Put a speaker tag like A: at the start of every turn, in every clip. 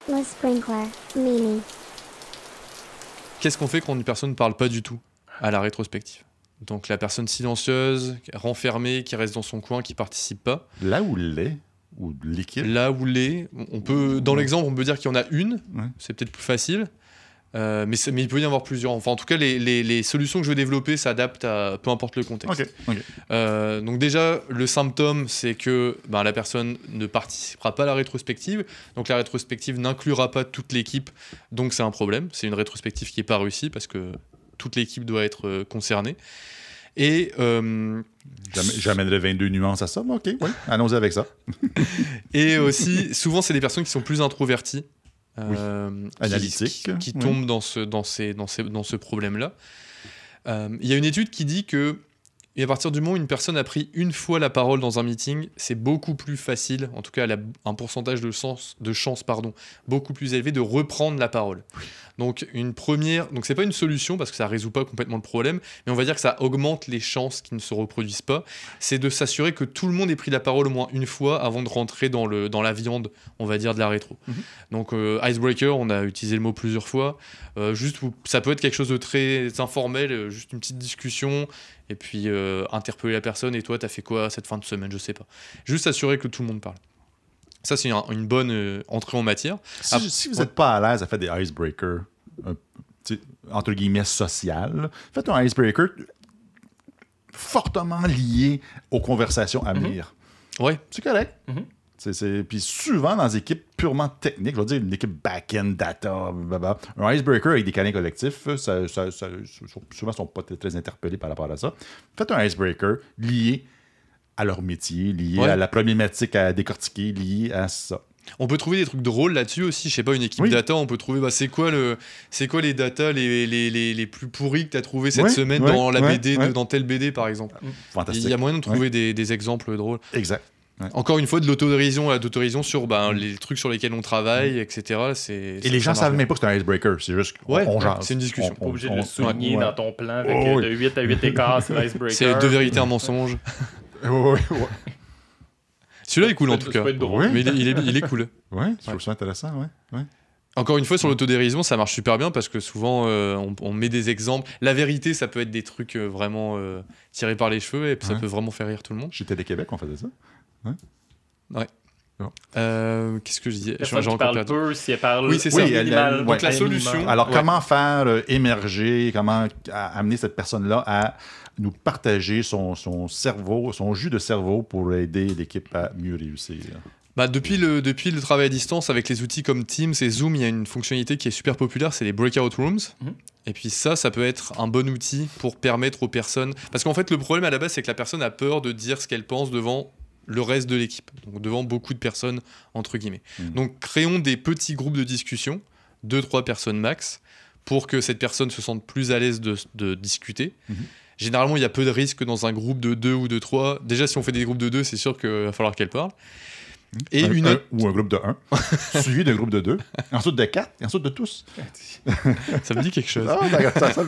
A: Le sprinkler, Mimi.
B: Qu'est-ce qu'on fait quand une personne ne parle pas du tout à la rétrospective? Donc la personne silencieuse, renfermée, qui reste dans son coin, qui participe pas.
C: Là où l'est, ou l'équipe.
B: Là où l'est, on peut, dans l'exemple, on peut dire qu'il y en a une, c'est peut-être plus facile, mais il peut y en avoir plusieurs. Enfin, en tout cas, les solutions que je vais développer s'adaptent à peu importe le contexte. Donc déjà, le symptôme, c'est que la personne ne participera pas à la rétrospective, donc la rétrospective n'inclura pas toute l'équipe, donc c'est un problème. C'est une rétrospective qui n'est pas réussie parce que toute l'équipe doit être concernée. Et
C: j'amènerai 22 nuances à ça, mais ok, oui, allons-y avec ça.
B: Et aussi, souvent, c'est des personnes qui sont plus introverties,
C: analytiques,
B: qui tombent dans ce problème-là. Il y a une étude qui dit que à partir du moment où une personne a pris une fois la parole dans un meeting, c'est beaucoup plus facile, en tout cas elle a un pourcentage de chance beaucoup plus élevé de reprendre la parole. Donc donc c'est pas une solution parce que ça résout pas complètement le problème, mais on va dire que ça augmente les chances qu'ils ne se reproduisent pas. C'est de s'assurer que tout le monde ait pris la parole au moins une fois avant de rentrer dans la viande, on va dire, de la rétro. Donc icebreaker, on a utilisé le mot plusieurs fois. Ça peut être quelque chose de très informel, juste une petite discussion, et puis interpeller la personne. Et toi, t'as fait quoi cette fin de semaine? Je sais pas. Juste s'assurer que tout le monde parle. Ça, c'est une bonne entrée en matière.
C: Si vous n'êtes pas à l'aise à faire des icebreakers, entre guillemets, social, faites un icebreaker fortement lié aux conversations à venir.
B: Ouais.
C: C'est correct. Puis souvent, dans des équipes purement techniques, je veux dire une équipe back-end, data, blablabla, un icebreaker avec des câlins collectifs, souvent, ils ne sont pas très interpellés par rapport à ça. Faites un icebreaker lié à leur métier, lié à la problématique à décortiquer, lié à ça.
B: On peut trouver des trucs drôles là-dessus aussi. Je sais pas, une équipe data, on peut trouver c'est quoi les data les plus pourris que tu as trouvé cette semaine dans la BD, dans telle BD par exemple.
C: Fantastique.
B: Il y a moyen de trouver des exemples drôles.
C: Exact.
B: Encore une fois, de l'autodérision sur les trucs sur lesquels on travaille, etc.
C: Et les gens savent même pas que c'est un icebreaker, c'est juste qu'on jase.
B: C'est une discussion.
D: On est obligé de le souligner dans ton plan avec de 8 à 8 écarts, c'est l'icebreaker.
B: C'est 2 vérités, un mensonge. Celui-là est cool en tout cas. Mais il est cool.
C: Ouais, je trouve ça intéressant, ouais.
B: Encore une fois, sur l'autodérision, ça marche super bien parce que souvent, on met des exemples. La vérité, ça peut être des trucs vraiment tirés par les cheveux et ça peut vraiment faire rire tout le monde.
C: Chez Télé-Québec, on faisait ça.
B: Ouais. Qu'est-ce que je disais?
D: Personne qui parle peu, si elle parle
B: oui, c'est ça.
D: minimal.
B: Donc la solution...
C: Alors, comment faire émerger, comment amener cette personne-là à nous partager son cerveau, son jus de cerveau pour aider l'équipe à mieux réussir?
B: Depuis le travail à distance, avec les outils comme Teams et Zoom, il y a une fonctionnalité qui est super populaire, c'est les breakout rooms. Et puis ça peut être un bon outil pour permettre aux personnes... Parce qu'en fait, le problème à la base, c'est que la personne a peur de dire ce qu'elle pense devant le reste de l'équipe, donc devant beaucoup de personnes, entre guillemets. Donc créons des petits groupes de discussion, 2-3 personnes max, pour que cette personne se sente plus à l'aise de discuter. Généralement, il y a peu de risques dans un groupe de 2 ou de 3. Déjà, si on fait des groupes de 2, c'est sûr qu'il va falloir qu'elle parle. Et
C: ou un groupe de 1, suivi d'un groupe de 2, ensuite de 4, et ensuite de tous.
B: Ça me dit quelque chose.
C: Ah, d'accord, ça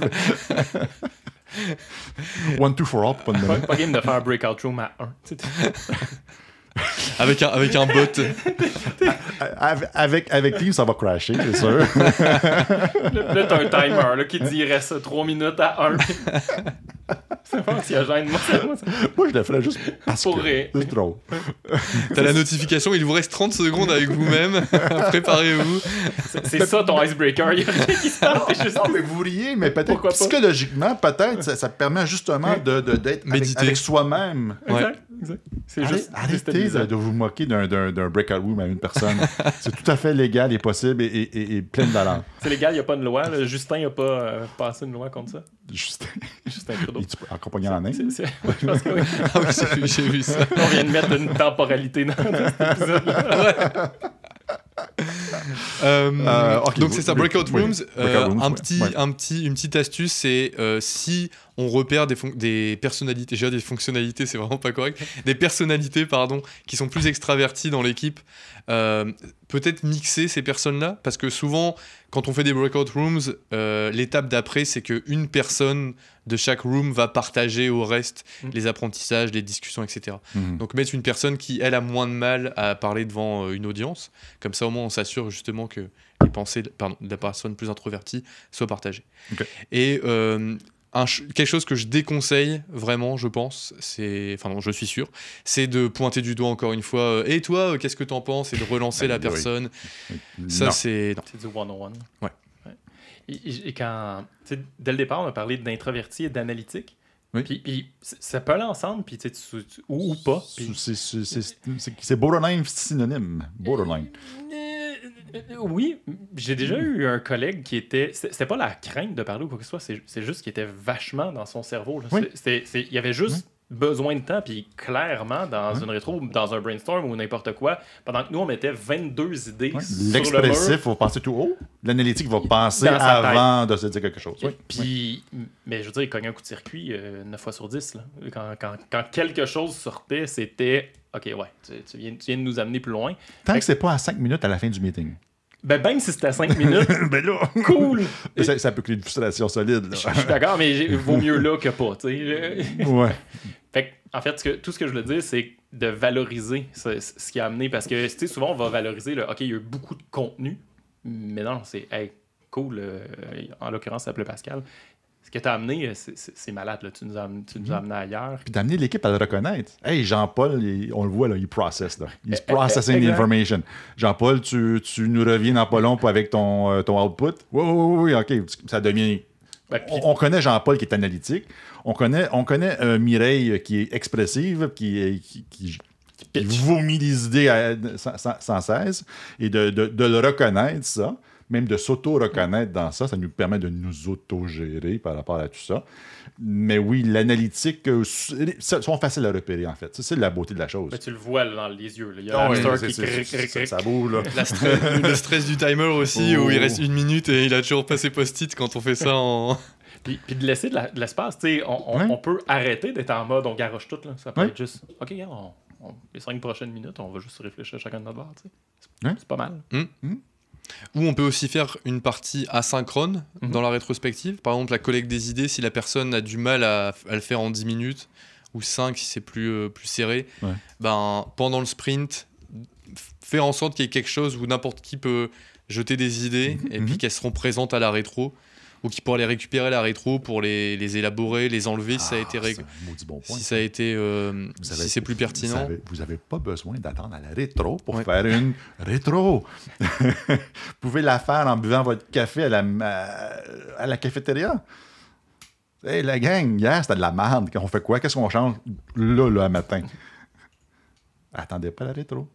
C: One, two for all, pas de nom.
D: Pas game de faire un breakout room à 1.
B: avec un bot.
C: Avec Teams, ça va crasher, c'est sûr.
D: Là, t'as un timer là, qui dit il reste 3 minutes à 1. C'est pas anxiogène.
C: Moi, je le ferais juste parce
D: pour
C: que
D: rire.
C: c'est trop.
B: T'as la notification, il vous reste 30 secondes avec vous-même. Préparez-vous.
D: C'est ça ton icebreaker. Il y a rien qui se passe. Juste...
C: Non, mais vous riez, mais peut-être psychologiquement, peut-être, ça permet justement d'être avec soi-même.
D: Exact. C'est juste
C: arrêtez de vous moquer d'un breakout room à une personne. C'est tout à fait légal et possible et plein de valeur.
D: C'est légal, il n'y a pas de loi. Là. Justin n'a pas passé une loi contre ça.
C: Justin
D: Trudeau.
C: Accompagné en Inde.
D: Je pense que oui.
B: Ah oui, j'ai vu ça.
D: On vient de mettre une temporalité dans cet épisode-là.
B: Donc c'est ça, breakout rooms. Une petite astuce, c'est si on repère des personnalités, déjà des fonctionnalités, c'est vraiment pas correct, des personnalités qui sont plus extraverties dans l'équipe, peut-être mixer ces personnes-là, parce que souvent, quand on fait des breakout rooms, l'étape d'après, c'est qu'une personne de chaque room va partager au reste les apprentissages, les discussions, etc. Donc mettre une personne qui, elle, a moins de mal à parler devant une audience, comme ça au moins on s'assure justement que les pensées de la personne plus introvertie soient partagées.
C: Okay.
B: Et quelque chose que je déconseille vraiment, je pense, je suis sûr, c'est de pointer du doigt encore une fois. Et toi, qu'est-ce que t'en penses? Et de relancer la personne. Ça, c'est.
D: C'est du one-on-one.
B: Ouais.
D: Et quand, dès le départ, on a parlé d'introverti et d'analytique.
C: Oui.
D: Puis ça peut aller ensemble, puis ou pas.
C: C'est borderline synonyme. Borderline.
D: Oui, j'ai déjà eu un collègue qui était... C'était pas la crainte de parler ou quoi que ce soit, c'est juste qu'il était vachement dans son cerveau. Là.
C: Oui.
D: Il y avait juste besoin de temps, puis clairement, dans une rétro, dans un brainstorm ou n'importe quoi, pendant que nous, on mettait 22 idées sur le
C: L'expressif va passer tout haut, l'analytique va passer avant de se dire quelque chose.
D: Puis, mais je veux dire, il cognait un coup de circuit 9 fois sur 10. Là. Quand quelque chose sortait, c'était... OK, ouais, tu viens de nous amener plus loin.
C: Tant que c'est pas à 5 minutes à la fin du meeting.
D: Ben, même si c'était à 5 minutes,
C: ben là,
D: cool!
C: Ça peut créer une frustration solide. Là.
D: Je suis d'accord, mais vaut mieux là que pas, tu sais.
C: Ouais.
D: Fait que, en fait, tout ce que je veux dire, c'est de valoriser ce qui a amené. Parce que, tu sais, souvent, on va valoriser OK, il y a eu beaucoup de contenu, mais non, c'est, hey, cool. En l'occurrence, ça s'appelait Pascal. Ce que tu as amené, c'est malade. Là. Tu nous as amené ailleurs.
C: Puis d'amener l'équipe à le reconnaître. Hey, Jean-Paul, on le voit, là, il process. Là. He's processing the information. Jean-Paul, tu nous reviens dans pas long avec ton output. Oui, OK. Ça devient... On connaît Jean-Paul qui est analytique. On connaît Mireille qui est expressive, qui vomit les idées sans cesse. Et de le reconnaître, ça, même de s'auto-reconnaître dans ça, ça nous permet de nous auto-gérer par rapport à tout ça. Mais oui, l'analytique, sont faciles à repérer, en fait. C'est la beauté de la chose.
D: Mais tu le vois là, dans les yeux. Là. Il y a l'hamster qui
C: ça bouge, là.
B: Le stress du timer aussi, où il reste 1 minute et il a toujours pas ses post-it quand on fait ça en...
D: Puis de laisser de l'espace, tu sais, on peut arrêter d'être en mode on garoche tout, là. Ça peut être juste, OK, les 5 prochaines minutes, on va juste réfléchir à chacun de notre bord, tu sais. C'est pas mal.
B: Ou on peut aussi faire une partie asynchrone dans la rétrospective. Par exemple, la collecte des idées, si la personne a du mal à le faire en 10 minutes, ou 5 si c'est plus serré, ben, pendant le sprint, faire en sorte qu'il y ait quelque chose où n'importe qui peut jeter des idées et puis qu'elles seront présentes à la rétro, ou qui pourra les récupérer à la rétro pour les élaborer, les enlever si ça a été si ça a été si c'est plus pertinent.
C: Vous n'avez pas besoin d'attendre à la rétro pour faire une rétro. Vous pouvez la faire en buvant votre café à la cafétéria. Hey, la gang, hier, c'était de la merde. On fait quoi? Qu'est-ce qu'on change là, matin? Attendez pas la rétro.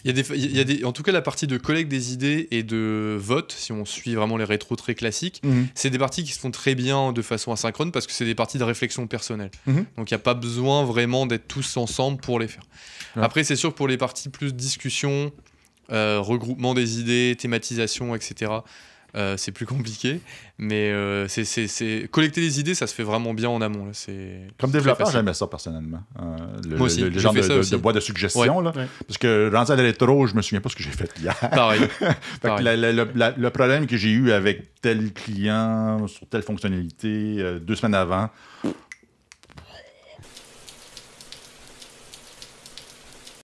B: Il y a des, en tout cas, la partie de collecte des idées et de vote, si on suit vraiment les rétros très classiques, c'est des parties qui se font très bien de façon asynchrone parce que c'est des parties de réflexion personnelle. Donc il n'y a pas besoin vraiment d'être tous ensemble pour les faire. Après, c'est sûr que pour les parties plus discussion, regroupement des idées, thématisation, etc., c'est plus compliqué, mais collecter les idées, ça se fait vraiment bien en amont. Là.
C: Comme développeur, j'aimais ça personnellement.
B: Moi aussi,
C: le genre de boîte de suggestions. Là, parce que rendu à la rétro, je me souviens pas ce que j'ai fait hier.
B: Pareil.
C: Le problème que j'ai eu avec tel client sur telle fonctionnalité 2 semaines avant,